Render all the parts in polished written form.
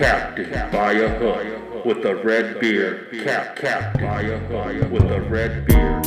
captain by a hook with a red beard. Captain by a hook with a red beard.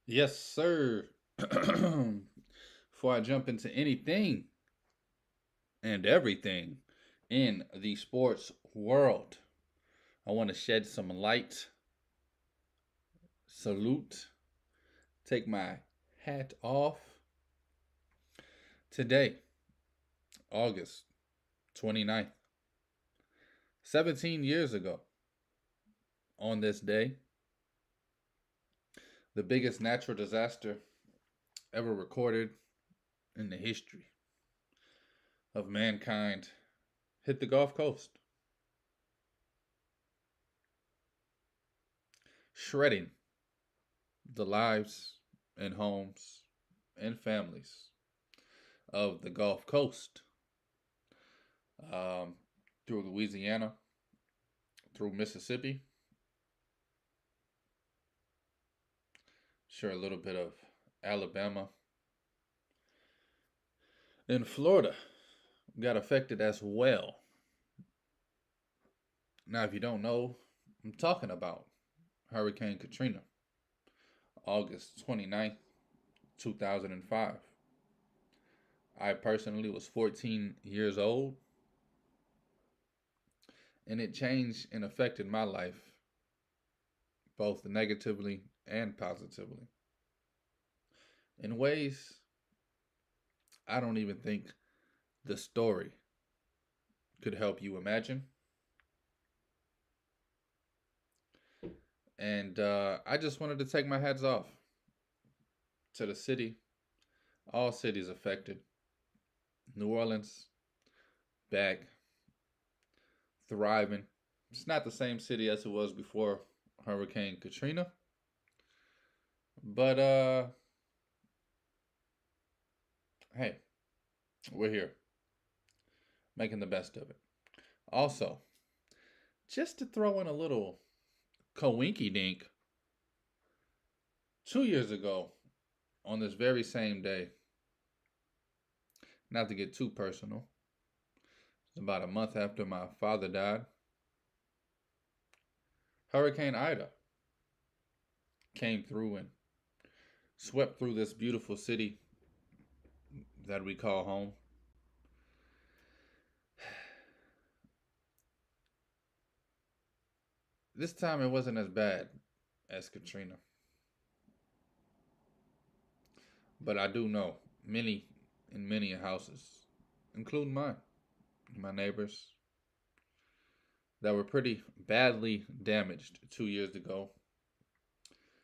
Yes, sir. Before I jump into anything and everything in the sports world, I want to shed some light, salute, take my hat off. Today, August 29th, 17 years ago, on this day, the biggest natural disaster ever recorded in the history of mankind hit the Gulf Coast, shredding the lives and homes and families of the Gulf Coast, through Louisiana, through Mississippi, sure, a little bit of Alabama, and Florida got affected as well. Now, if you don't know, I'm talking about Hurricane Katrina, August 29th, 2005. I personally was 14 years old, and it changed and affected my life both negatively and positively in ways I don't even think the story could help you imagine. And I just wanted to take my hats off to the city, all cities affected. New Orleans, back, thriving. It's not the same city as it was before Hurricane Katrina, but hey, we're here, making the best of it. Also, just to throw in a little coinky dink, 2 years ago, on this very same day, not to get too personal, it's about a month after my father died, Hurricane Ida came through and swept through this beautiful city that we call home. This time it wasn't as bad as Katrina. But I do know many in many houses, including mine, my neighbors, that were pretty badly damaged 2 years ago.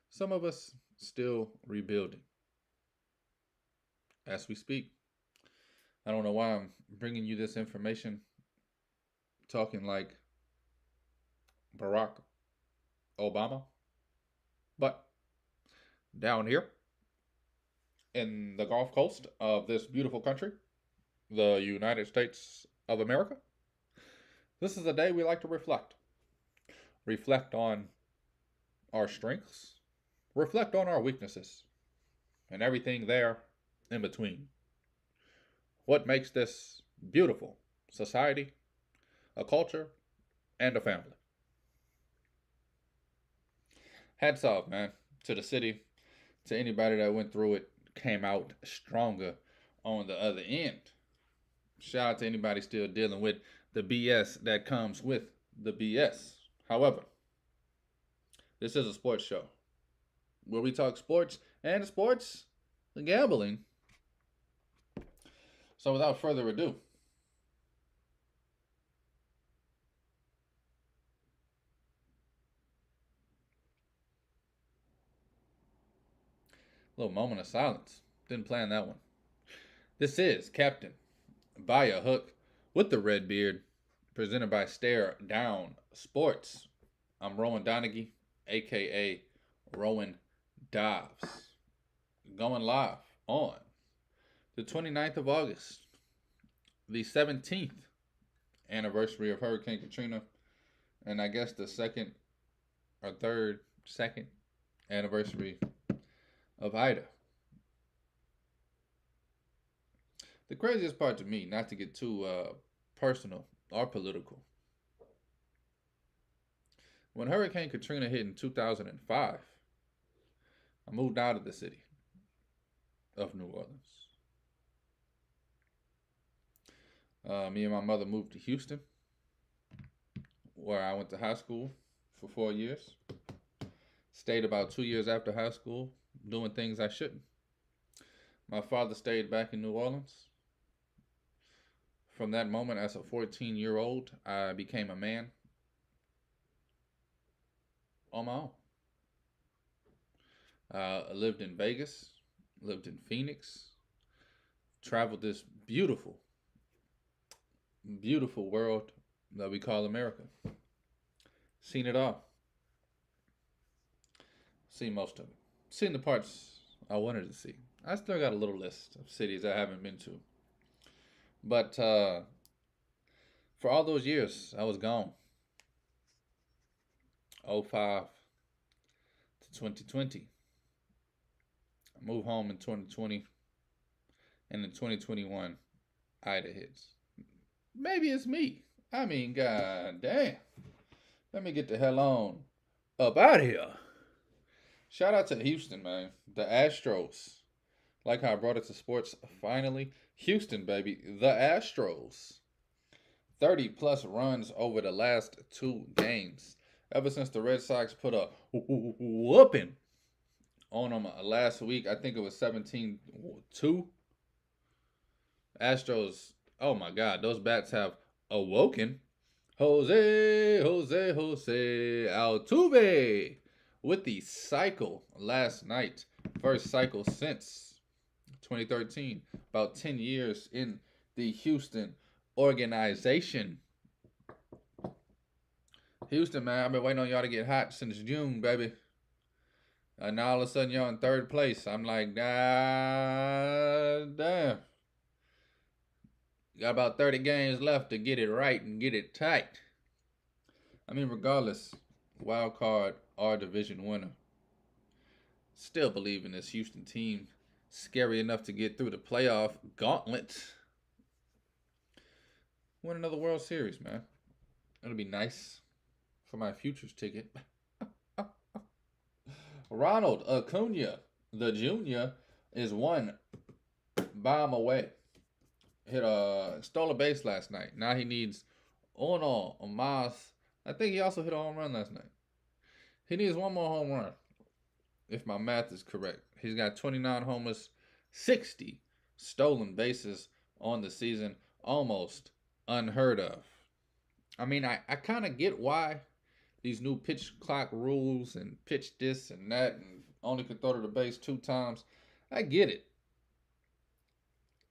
Some of us still rebuilding as we speak. I don't know why I'm bringing you this information, talking like Barack Obama, but down here in the Gulf Coast of this beautiful country, the United States of America, this is a day we like to reflect. Reflect on our strengths, reflect on our weaknesses, and everything there in between. What makes this beautiful society, a culture, and a family. Hats off, man, to the city, to anybody that went through it, came out stronger on the other end. Shout out to anybody still dealing with the BS that comes with the BS. However, this is a sports show where we talk sports and sports gambling. So without further ado, a little moment of silence. Didn't plan that one. This is Captain by a Hook with the red beard. presented by Stare Down Sports. I'm Rowan Donaghy, aka Rowan Dobbs, going live on the 29th of August, the 17th anniversary of Hurricane Katrina, and I guess the second anniversary of Ida. The craziest part to me, not to get too personal or political, when Hurricane Katrina hit in 2005, I moved out of the city of New Orleans. Me and my mother moved to Houston, where I went to high school for 4 years. Stayed about 2 years after high school, doing things I shouldn't. My father stayed back in New Orleans. From that moment, as a 14-year-old, I became a man on my own. I lived in Vegas, lived in Phoenix, traveled this beautiful, beautiful world that we call America. Seen it all. Seen most of it. Seen the parts I wanted to see. I still got a little list of cities I haven't been to. But for all those years, I was gone. 05 to 2020. I moved home in 2020. And in 2021, Ida hits. Maybe it's me. I mean, god damn. Let me get the hell on up out of here. Shout out to Houston, man. The Astros. Like how I brought it to sports finally. Houston, baby. The Astros. 30 plus runs over the last 2 games. Ever since the Red Sox put a whooping on them last week. I think it was 17-2. Astros, oh my God. Those bats have awoken. Jose Altuve with the cycle last night. First cycle since 2013. About 10 years in the Houston organization. Houston, man, I've been waiting on y'all to get hot since June, baby. And now all of a sudden y'all in 3rd place. I'm like, god damn. Got about 30 games left to get it right and get it tight. I mean, regardless, wild card or division winner, still believe in this Houston team. Scary enough to get through the playoff gauntlet. Win another World Series, man. It'll be nice for my futures ticket. Ronald Acuna, the junior, is 1 bomb away. Stole a base last night. Now he needs uno más. I think he also hit a home run last night. He needs 1 more home run, if my math is correct. He's got 29 homers, 60 stolen bases on the season. Almost unheard of. I mean, I kind of get why these new pitch clock rules and pitch this and that and only can throw to the base 2 times. I get it.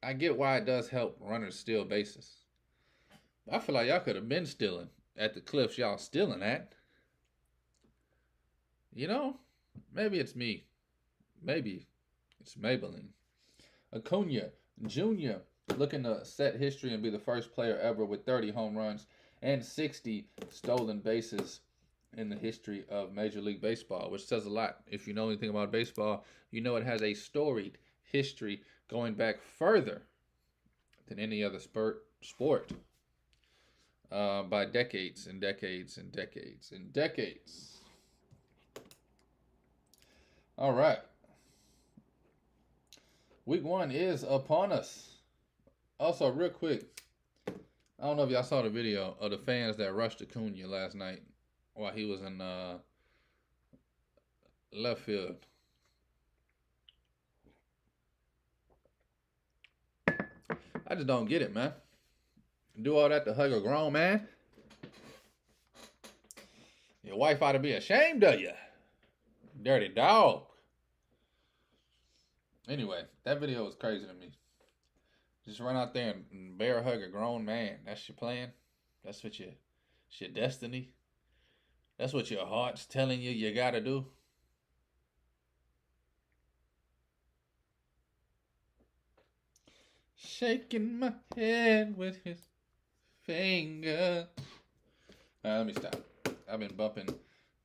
I get why it does help runners steal bases. I feel like y'all could have been stealing at the cliffs y'all stealing at. You know, maybe it's me. Maybe it's Maybelline. Acuna Jr. looking to set history and be the first player ever with 30 home runs and 60 stolen bases in the history of Major League Baseball, which says a lot. If you know anything about baseball, you know it has a storied history going back further than any other sport by decades and decades and decades and decades. All right. Week 1 is upon us. Also, real quick, I don't know if y'all saw the video of the fans that rushed Acuna last night while he was in left field. I just don't get it, man. Do all that to hug a grown man? Your wife ought to be ashamed of you. Dirty dog. Anyway, that video was crazy to me. Just run out there and bear hug a grown man. That's your plan? That's what it's your destiny. That's what your heart's telling you gotta do. Shaking my head with his finger. Let me stop. I've been bumping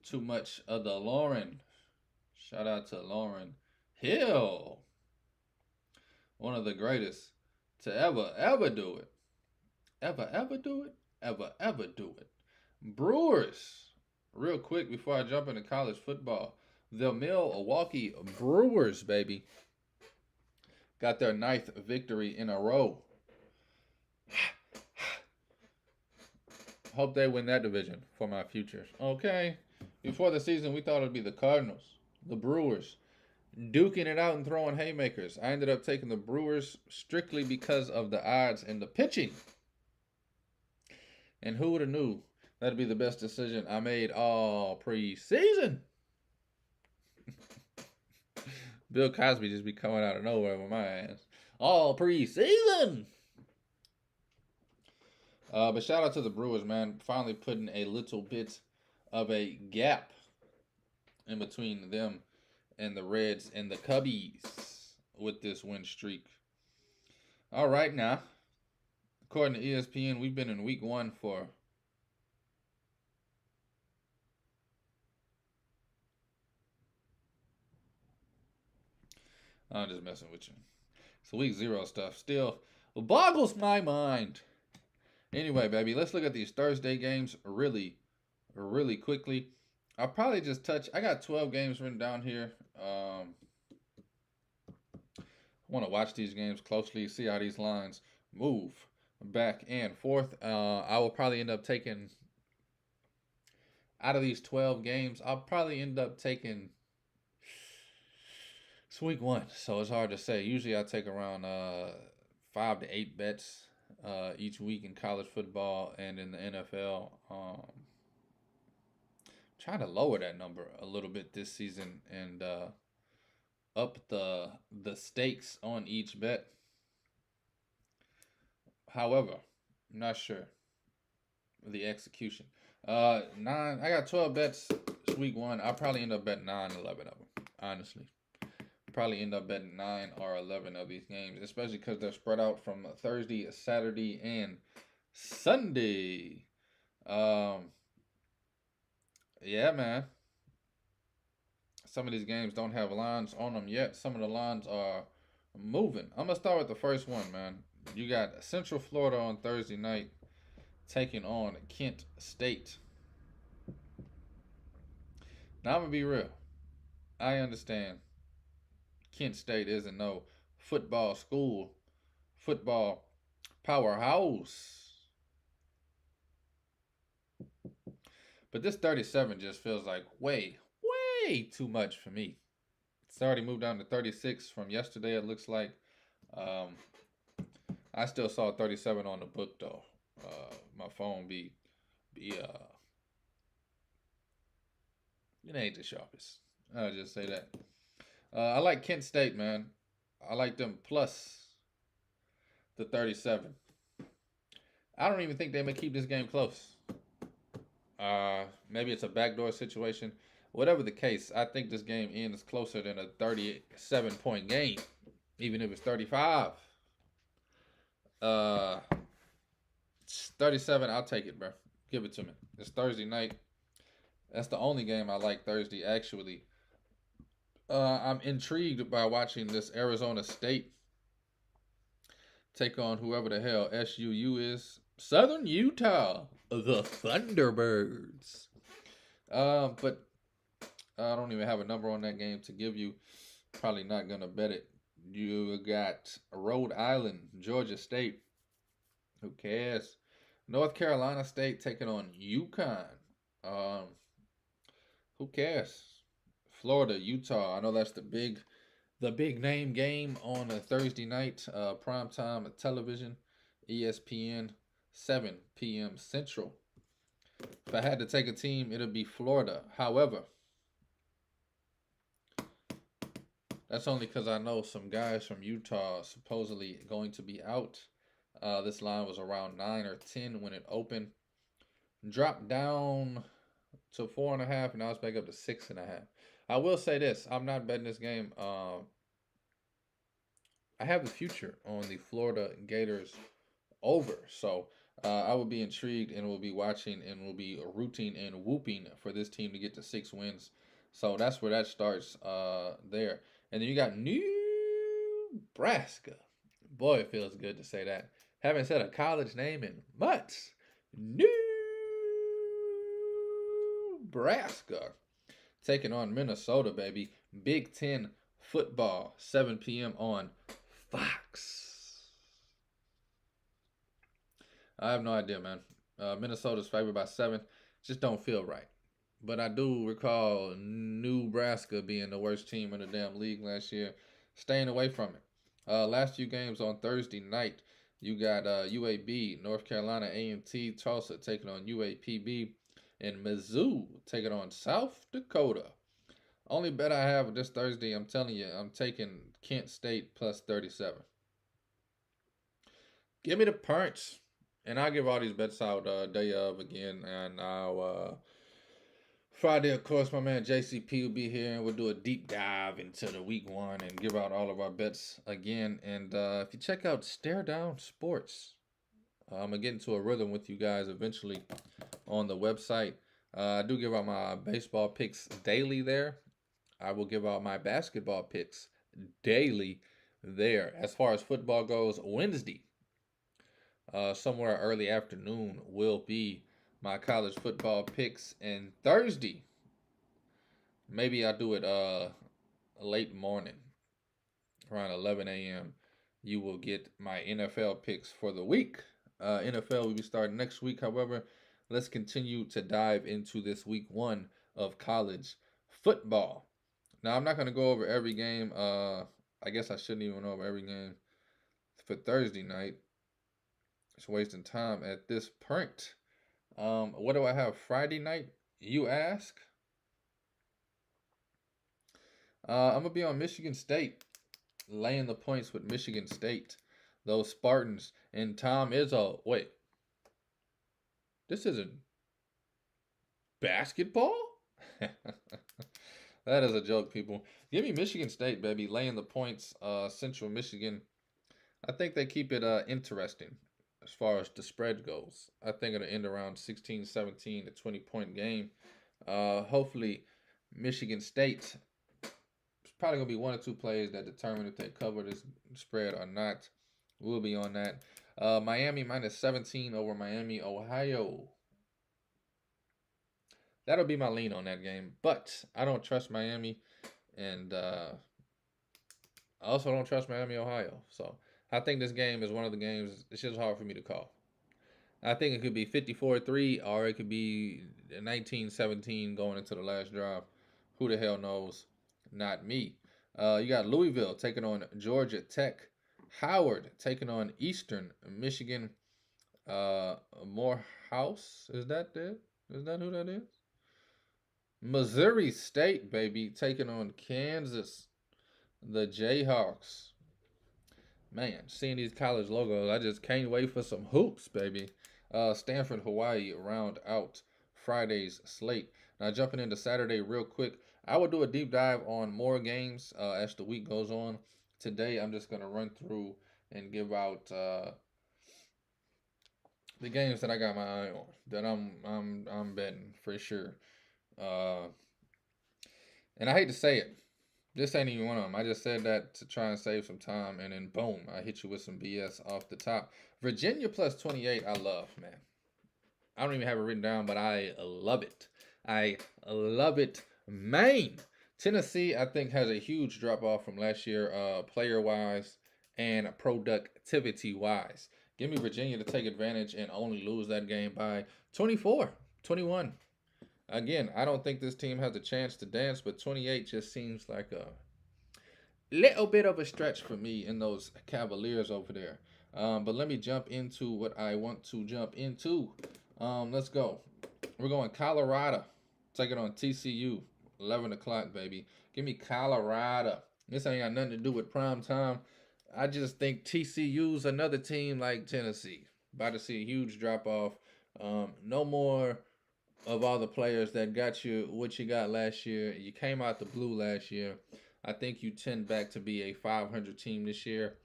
too much of the Lauryn. Shout out to Lauryn Hill. One of the greatest to ever do it. Ever do it? Ever do it. Brewers. Real quick before I jump into college football. The Milwaukee Brewers, baby, got their 9th victory in a row. Hope they win that division for my future. Okay. Before the season, we thought it'd be the Cardinals, the Brewers, duking it out and throwing haymakers. I ended up taking the Brewers strictly because of the odds and the pitching. And who would have knew that'd be the best decision I made all preseason? Bill Cosby just be coming out of nowhere with my ass. All preseason. But shout out to the Brewers, man. Finally putting a little bit of a gap in between them and the Reds and the Cubbies with this win streak. All right, now, according to ESPN, we've been in week 1 for I'm just messing with you. So week 0 stuff still boggles my mind. Anyway, baby, let's look at these Thursday games really quickly. I'll probably just touch. I got 12 games written down here. I want to watch these games closely, see how these lines move back and forth. I will probably end up taking, out of these 12 games, I'll probably end up taking, it's week 1, so it's hard to say. Usually I take around 5 to 8 bets each week in college football and in the NFL. Trying to lower that number a little bit this season and up the stakes on each bet. However, I'm not sure of the execution. 9. I got 12 bets this week 1. I'll probably end up betting 9, 11 of them. Honestly, probably end up betting 9 or 11 of these games, especially because they're spread out from Thursday, Saturday, and Sunday. Yeah, man. Some of these games don't have lines on them yet. Some of the lines are moving. I'm going to start with the first one, man. You got Central Florida on Thursday night taking on Kent State. Now, I'm going to be real. I understand Kent State isn't no football school, football powerhouse. But this 37 just feels like way too much for me. It's already moved down to 36 from yesterday, it looks like. I still saw 37 on the book, though. My phone it ain't the sharpest. I'll just say that. I like Kent State, man. I like them plus the 37. I don't even think they may keep this game close. Maybe it's a backdoor situation. Whatever the case, I think this game ends closer than a 37-point game, even if it's 35. 37, I'll take it, bro. Give it to me. It's Thursday night. That's the only game I like Thursday, actually. I'm intrigued by watching this Arizona State take on whoever the hell SUU is. Southern Utah, the Thunderbirds. But I don't even have a number on that game to give you. Probably not going to bet it. You got Rhode Island, Georgia State. Who cares? North Carolina State taking on UConn. Who cares? Florida, Utah. I know that's the big name game on a Thursday night, primetime television, ESPN, 7 p.m. Central. If I had to take a team, it'd be Florida. However, that's only because I know some guys from Utah supposedly going to be out. This line was around 9 or 10 when it opened. dropped down to 4.5, and now it's back up to 6.5. I will say this: I'm not betting this game. I have the future on the Florida Gators over, so I will be intrigued and will be watching and will be rooting and whooping for this team to get to 6 wins. So that's where that starts there. And then you got Nebraska. Boy, it feels good to say that. Haven't said a college name in months. Nebraska taking on Minnesota, baby. Big Ten football, 7 p.m. on Fox. I have no idea, man. Minnesota's favored by 7. Just don't feel right. But I do recall Nebraska being the worst team in the damn league last year. Staying away from it. Last few games on Thursday night, you got UAB, North Carolina A&T, Tulsa taking on UAPB, and Mizzou taking on South Dakota. Only bet I have this Thursday, I'm telling you, I'm taking Kent State plus 37. Give me the punch. And I'll give all these bets out day of again. And I'll Friday, of course, my man JCP will be here, and we'll do a deep dive into the week 1 and give out all of our bets again. And if you check out Stare Down Sports, I'm gonna get into a rhythm with you guys eventually on the website. I do give out my baseball picks daily there. I will give out my basketball picks daily there. As far as football goes, Wednesday, somewhere early afternoon, will be my college football picks. And Thursday, maybe I'll do it late morning, around 11 a.m. You will get my NFL picks for the week. NFL will be starting next week. However, let's continue to dive into this week 1 of college football. Now, I'm not going to go over every game. I guess I shouldn't even go over every game for Thursday night. It's wasting time at this point. What do I have Friday night, you ask? I'm going to be on Michigan State, laying the points with Michigan State. Those Spartans and Tom Izzo. Wait, this isn't basketball? That is a joke, people. Give me Michigan State, baby, laying the points. Central Michigan. I think they keep it interesting as far as the spread goes. I think it'll end around 16, 17 to 20-point game. Hopefully, Michigan State. It's probably going to be 1 or 2 plays that determine if they cover this spread or not. We'll be on that. Miami minus 17 over Miami, Ohio. That'll be my lean on that game. But I don't trust Miami. And I also don't trust Miami, Ohio. So I think this game is one of the games, it's just hard for me to call. I think it could be 54-3 or it could be 19-17 going into the last drive. Who the hell knows? Not me. You got Louisville taking on Georgia Tech. Howard taking on Eastern Michigan. Morehouse, is that it? Is that who that is? Missouri State, baby, taking on Kansas. The Jayhawks. Man, seeing these college logos, I just can't wait for some hoops, baby. Stanford, Hawaii, round out Friday's slate. Now, jumping into Saturday real quick, I will do a deep dive on more games as the week goes on. Today, I'm just going to run through and give out the games that I got my eye on, that I'm betting for sure. And I hate to say it, this ain't even one of them. I just said that to try and save some time, and then boom, I hit you with some BS off the top. Virginia plus 28, I love, man. I don't even have it written down, but I love it. I love it, man. Tennessee, I think, has a huge drop-off from last year, player-wise and productivity-wise. Give me Virginia to take advantage and only lose that game by 24-21. Again, I don't think this team has a chance to dance, but 28 just seems like a little bit of a stretch for me in those Cavaliers over there. But let me jump into what I want to jump into. Let's go. We're going Colorado. Taking on TCU. 11 o'clock, baby. Give me Colorado. This ain't got nothing to do with prime time. I just think TCU's another team like Tennessee. About to see a huge drop-off No more of all the players that got you what you got last year. You came out the blue last year. I think you tend back to be a 500 team this year.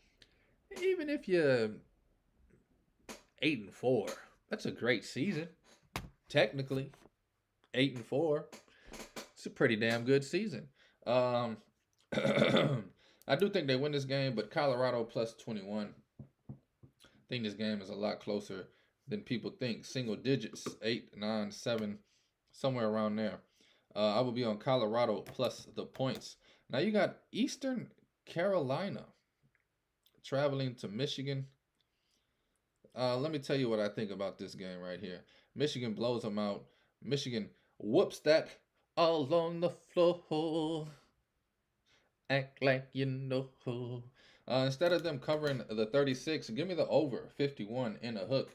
Even if you're 8-4, that's a great season. Technically, 8-4, it's a pretty damn good season. Um, I do think they win this game, but Colorado plus 21. I think this game is a lot closer than people think. Single digits, 8, 9, 7, somewhere around there. I will be on Colorado plus the points. Now you got Eastern Carolina traveling to Michigan. Let me tell you what I think about this game right here. Michigan blows them out. Michigan whoops that all on the floor. Act like you know. Instead of them covering the 36, give me the over 51 in a hook.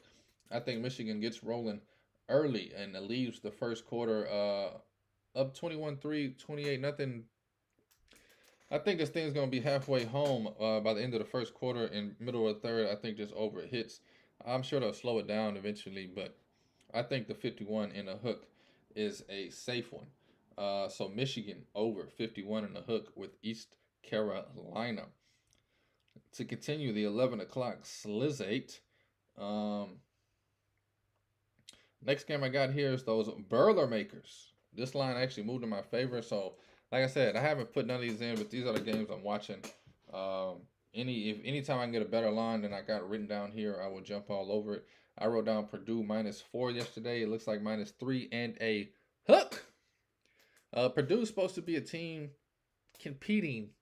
I think Michigan gets rolling early and leaves the first quarter up 21-3, 28-0. I think this thing's going to be halfway home by the end of the first quarter and middle of the third. I think this over hits. I'm sure they'll slow it down eventually, but I think the 51 in a hook is a safe one. So Michigan over 51 in the hook with East Carolina. To continue the 11 o'clock Slizate. Next game I got here is those Boilermakers. This line actually moved in my favor. So, like I said, I haven't put none of these in, but these are the games I'm watching. Anytime I can get a better line than I got written down here, I will jump all over it. I wrote down Purdue -4 yesterday. It looks like -3 and a hook. Purdue's supposed to be a team competing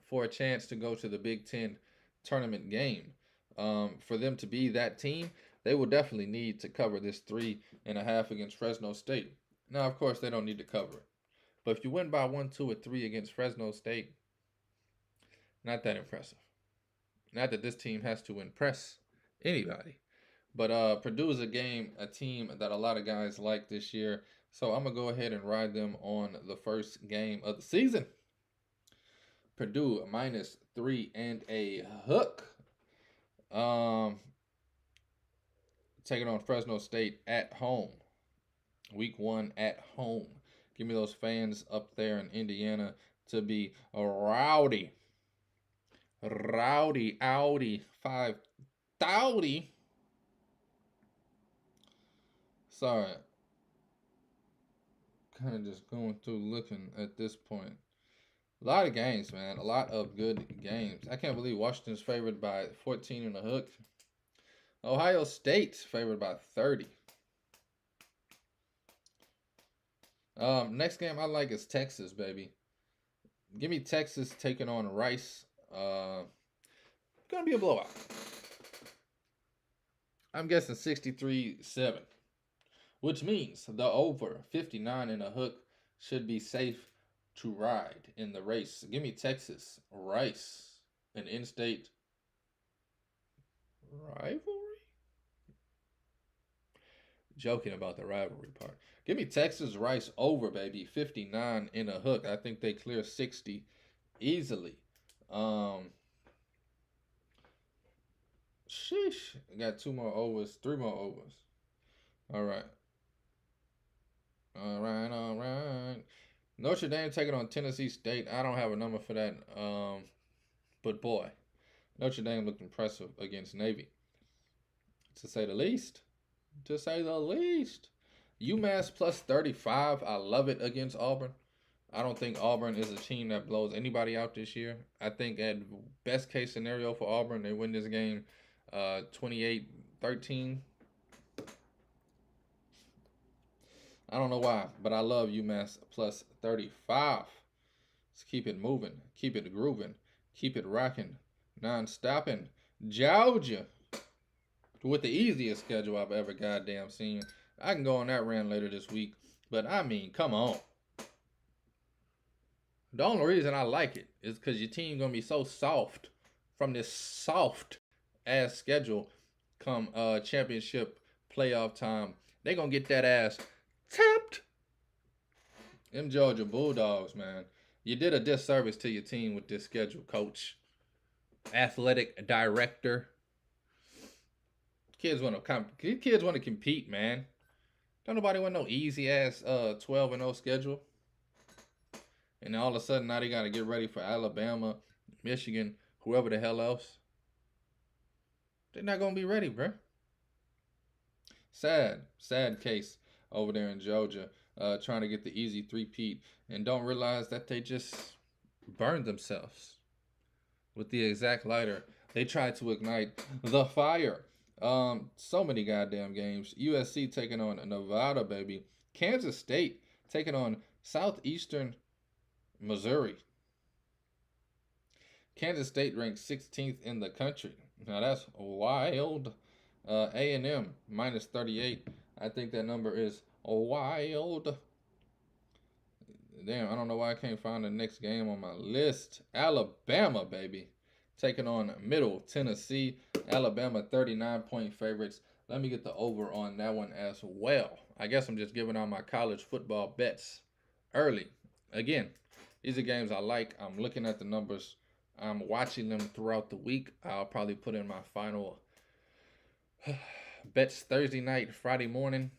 for a chance to go to the Big Ten tournament game. For them to be that team, they will definitely need to cover this 3.5 against Fresno State. Now, of course, they don't need to cover it. But if you win by 1, 2, or 3 against Fresno State, not that impressive. Not that this team has to impress anybody. But Purdue is a team that a lot of guys like this year. So I'm going to go ahead and ride them on the first game of the season. Purdue -3 and a hook. Taking on Fresno State at home. Week 1 at home. Give me those fans up there in Indiana to be rowdy. Rowdy, Audi, 5,000. Sorry. Kind of just going through looking at this point. A lot of games, man. A lot of good games. I can't believe Washington's favored by 14 in the hook. Ohio State's favored by 30. Next game I like is Texas, baby. Give me Texas taking on Rice. Gonna be a blowout. I'm guessing 63-7, which means the over 59 in a hook should be safe to ride in the race. Give me Texas, Rice, an in-state rivalry. Joking about the rivalry part. Give me Texas, Rice over, baby. 59 in a hook. I think they clear 60 easily. Sheesh. Got 2 more overs, 3 more overs. All right. Notre Dame taking on Tennessee State. I don't have a number for that. But boy, Notre Dame looked impressive against Navy, to say the least. To say the least. UMass plus 35. I love it against Auburn. I don't think Auburn is a team that blows anybody out this year. I think at best case scenario for Auburn, they win this game 28-13. I don't know why, but I love UMass plus 35. Let's keep it moving, keep it grooving, keep it rocking, non-stopping. Georgia with the easiest schedule I've ever goddamn seen. I can go on that rant later this week, but I mean, come on. The only reason I like it is because your team gonna be so soft from this soft ass schedule come championship playoff time. They gonna get that ass tapped. Them Georgia Bulldogs, man. You did a disservice to your team with this schedule, coach. Athletic director. Kids want to compete, man. Don't nobody want no easy ass 12-0 schedule. And all of a sudden now they gotta get ready for Alabama, Michigan, whoever the hell else. They're not gonna be ready, bro. Sad case over there in Georgia, trying to get the easy three-peat and don't realize that they just burned themselves with the exact lighter. They tried to ignite the fire. So many goddamn games. USC taking on Nevada, baby. Kansas State taking on Southeastern Missouri. Kansas State ranked 16th in the country. Now that's wild. A&M minus 38. I think that number is wild. Damn, I don't know why I can't find the next game on my list. Alabama, baby. Taking on Middle Tennessee. Alabama 39-point favorites. Let me get the over on that one as well. I guess I'm just giving out my college football bets early. Again, these are games I like. I'm looking at the numbers. I'm watching them throughout the week. I'll probably put in my final bets Thursday night, Friday morning.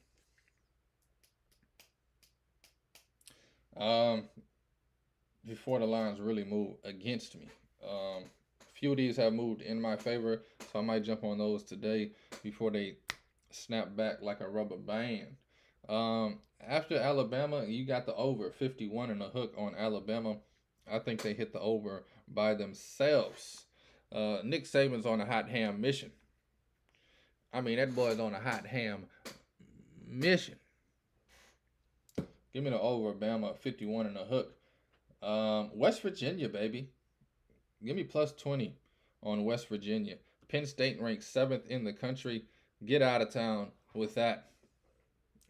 Before the lines really move against me. A few of these have moved in my favor, so I might jump on those today before they snap back like a rubber band. After Alabama, you got the over 51 and a hook on Alabama. I think they hit the over by themselves. Nick Saban's on a hot ham mission. I mean, that boy's on a hot ham mission. Give me the over, Bama, 51 and a hook. West Virginia, baby. Give me plus 20 on West Virginia. Penn State ranks 7th in the country. Get out of town with that.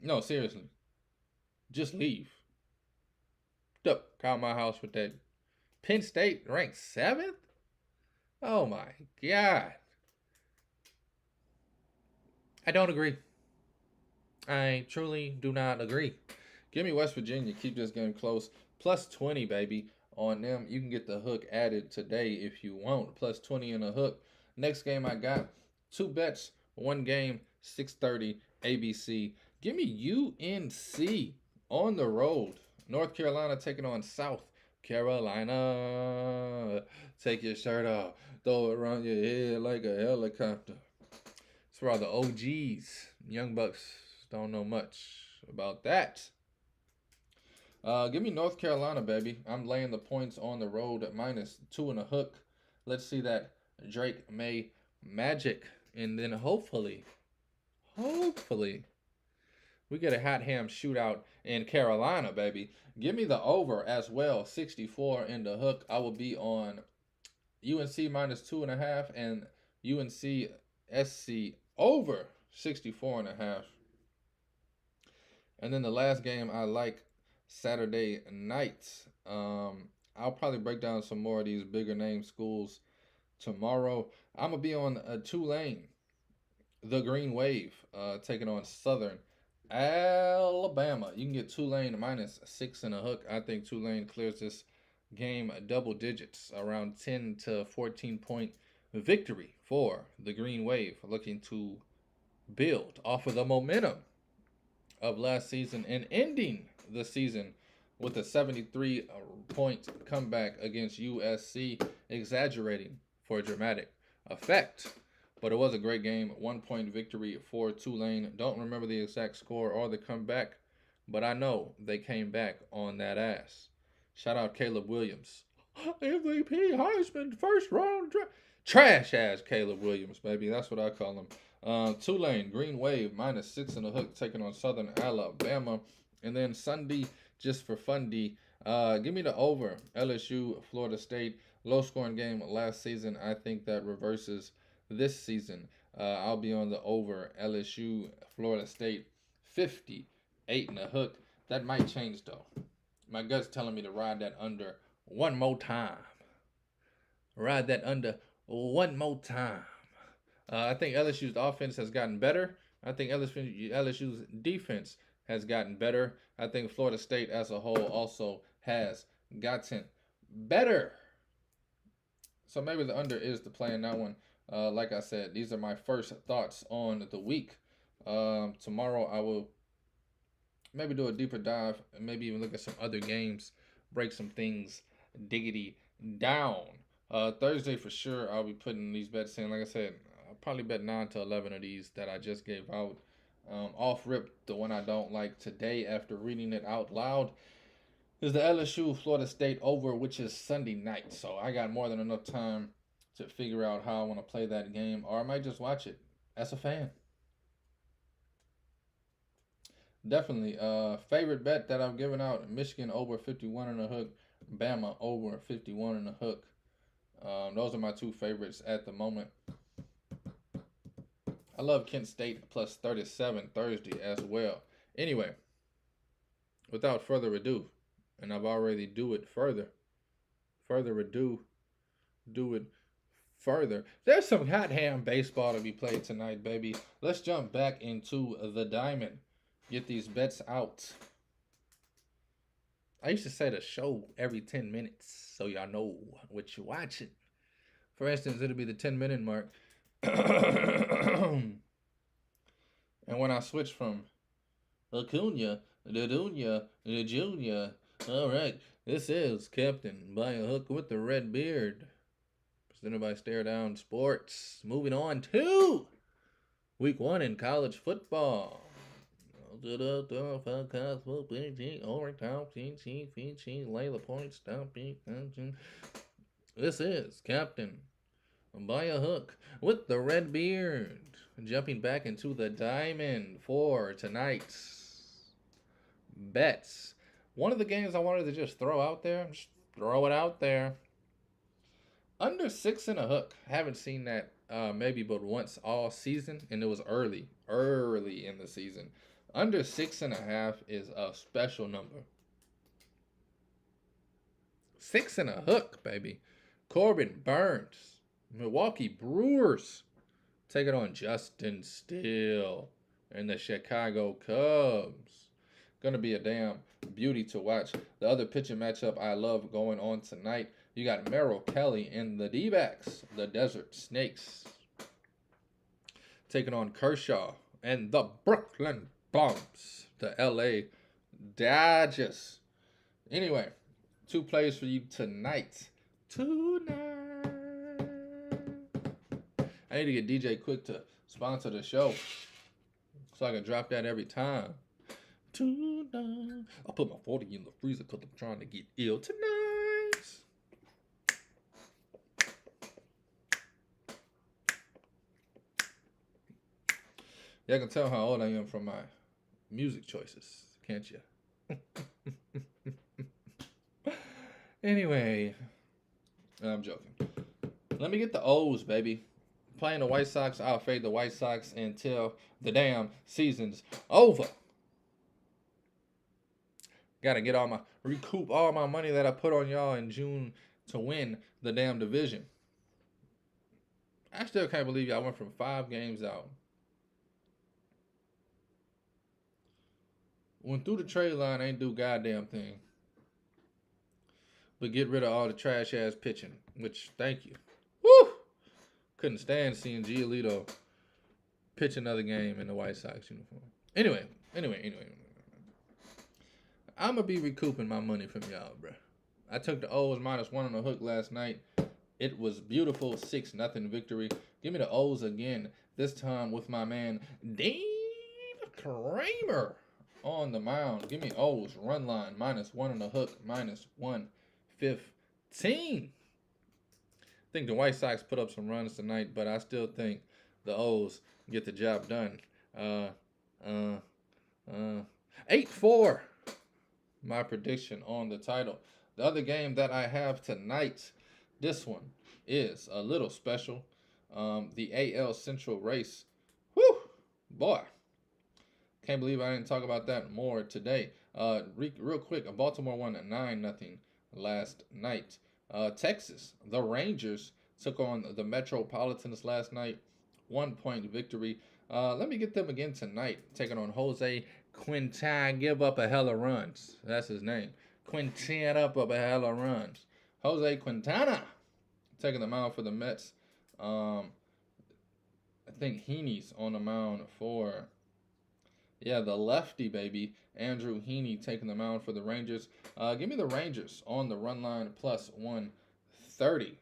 No, seriously. Just leave. Duck, call my house with that. Penn State ranked 7th? Oh my God. I don't agree. I truly do not agree. Give me West Virginia. Keep this game close. Plus 20, baby, on them. You can get the hook added today if you want. Plus 20 and a hook. Next game I got. 2 bets, 1 game, 6:30 ABC. Give me UNC on the road. North Carolina taking on South Carolina. Take your shirt off. Throw it around your head like a helicopter. It's for all the OGs. Young Bucks don't know much about that. Give me North Carolina, baby. I'm laying the points on the road at minus 2 and a hook. Let's see that Drake May magic. And then hopefully, we get a hot ham shootout in Carolina, baby. Give me the over as well, 64 in the hook. I will be on UNC minus 2.5 and UNC SC over 64.5. And then the last game I like, Saturday night. I'll probably break down some more of these bigger name schools tomorrow. I'm going to be on Tulane, the Green Wave, taking on Southern Alabama. You can get Tulane minus 6 and a hook. I think Tulane clears this game double digits, around 10 to 14 point victory for the Green Wave, looking to build off of the momentum of last season and ending the season with a 73-point comeback against USC, exaggerating for a dramatic effect. But it was a great game. 1-point victory for Tulane. Don't remember the exact score or the comeback, but I know they came back on that ass. Shout out Caleb Williams. MVP, Heisman, first round. Trash ass Caleb Williams, baby. That's what I call him. Tulane, Green Wave, minus 6 and a hook, taking on Southern Alabama. And then Sunday, just for fundy, give me the over. LSU, Florida State, low-scoring game last season. I think that reverses this season. I'll be on the over. LSU, Florida State, 58 and a hook. That might change, though. My gut's telling me to ride that under one more time. Ride that under one more time. I think LSU's offense has gotten better. I think LSU's defense has gotten better. I think Florida State as a whole also has gotten better. So maybe the under is the play in that one. Like I said, these are my first thoughts on the week. Tomorrow I will maybe do a deeper dive and maybe even look at some other games, break some things diggity down. Thursday for sure I'll be putting these bets in. Like I said, I'll probably bet 9 to 11 of these that I just gave out. Off rip, the one I don't like today after reading it out loud is the LSU Florida State over, which is Sunday night. So I got more than enough time to figure out how I want to play that game, or I might just watch it as a fan. Definitely. Favorite bet that I've given out: Michigan over 51 and a hook, Bama over 51 and a hook. Those are my two favorites at the moment. I love Kent State plus 37 Thursday as well. Anyway, without further ado, and I've already do it further ado, do it further. There's some hot ham baseball to be played tonight, baby. Let's jump back into the diamond. Get these bets out. I used to say the show every 10 minutes so y'all know what you're watching. For instance, it'll be the 10-minute mark. And when I switch from Acuna, the Dunya, the Junior, all right, this is Captain by a Hook with the Red Beard. Presented by Stare Down Sports. Moving on to week 1 in college football. Lay the points down. This is Captain by a Hook with the Red Beard. Jumping back into the diamond for tonight's bets. One of the games I wanted to just throw out there. Just throw it out there. Under 6 and a hook. Haven't seen that maybe but once all season, and it was early in the season. Under 6.5 is a special number. 6 and a hook, baby. Corbin Burns, Milwaukee Brewers, take it on Justin Steele and the Chicago Cubs. Gonna be a damn beauty to watch. The other pitching matchup I love going on tonight, you got Merrill Kelly and the D-backs, the Desert Snakes, taking on Kershaw and the Brooklyn Bumps, the LA Dodgers. Anyway, 2 plays for you tonight. I need to get DJ Quick to sponsor the show so I can drop that every time. Tonight, I'll put my 40 in the freezer because I'm trying to get ill tonight. Y'all can tell how old I am from my music choices, can't you? Anyway, I'm joking. Let me get the O's, baby. Playing the White Sox, I'll fade the White Sox until the damn season's over. Gotta recoup all my money that I put on y'all in June to win the damn division. I still can't believe y'all went from 5 games out. Went through the trade line, ain't do goddamn thing. But get rid of all the trash ass pitching, which, thank you. Woo! Couldn't stand seeing Giolito pitch another game in the White Sox uniform. Anyway. I'm going to be recouping my money from y'all, bro. I took the O's -1 on the hook last night. It was beautiful 6-0 victory. Give me the O's again, this time with my man Dave Kramer on the mound. Give me O's run line -1 on the hook, -115. I think the White Sox put up some runs tonight, but I still think the O's get the job done. 8-4. My prediction on the title. The other game that I have tonight, this one is a little special. The AL Central race. Whew, boy. Can't believe I didn't talk about that more today. Real quick, Baltimore won 9-0 last night. Texas, the Rangers took on the Metropolitans last night. 1-point victory. Let me get them again tonight, taking on Jose Quintana. Give up a hell of runs. That's his name. Quintana up a hell of runs. Jose Quintana taking the mound for the Mets. I think Heaney's on the mound for, yeah, the lefty, baby. Andrew Heaney taking the mound for the Rangers. Give me the Rangers on the run line plus 130.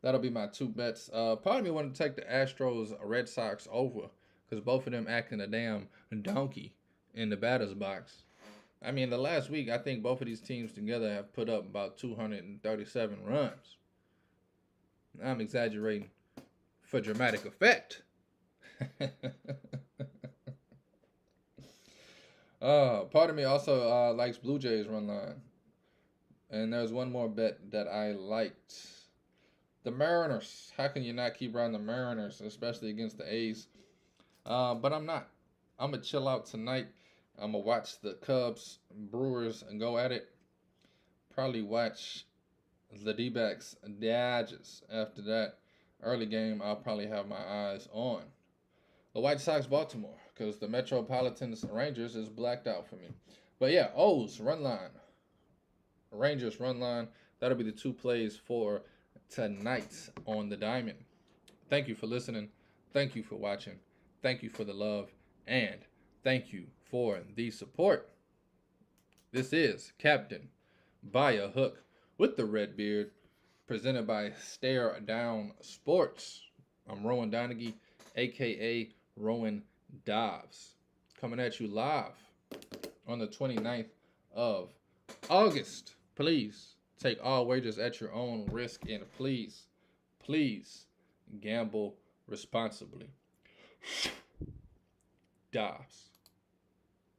That'll be my two bets. Part of me wanted to take the Astros Red Sox over because both of them acting a damn donkey in the batter's box. I mean, the last week, I think both of these teams together have put up about 237 runs. I'm exaggerating for dramatic effect. Part of me also likes Blue Jays run line. And there's one more bet that I liked. The Mariners. How can you not keep riding the Mariners, especially against the A's? But I'm not. I'm going to chill out tonight. I'm going to watch the Cubs, Brewers, and go at it. Probably watch the D-backs, Dodgers. After that early game, I'll probably have my eyes on the White Sox, Baltimore, because the Metropolitans Rangers is blacked out for me. But yeah, O's run line, Rangers run line. That'll be the two plays for tonight on the Diamond. Thank you for listening. Thank you for watching. Thank you for the love. And thank you for the support. This is Captain by a Hook with the Red Beard, presented by Stare Down Sports. I'm Rowan Donaghy, a.k.a. Rowan Dobbs, coming at you live on the 29th of August. Please take all wagers at your own risk, and please gamble responsibly. Dobbs.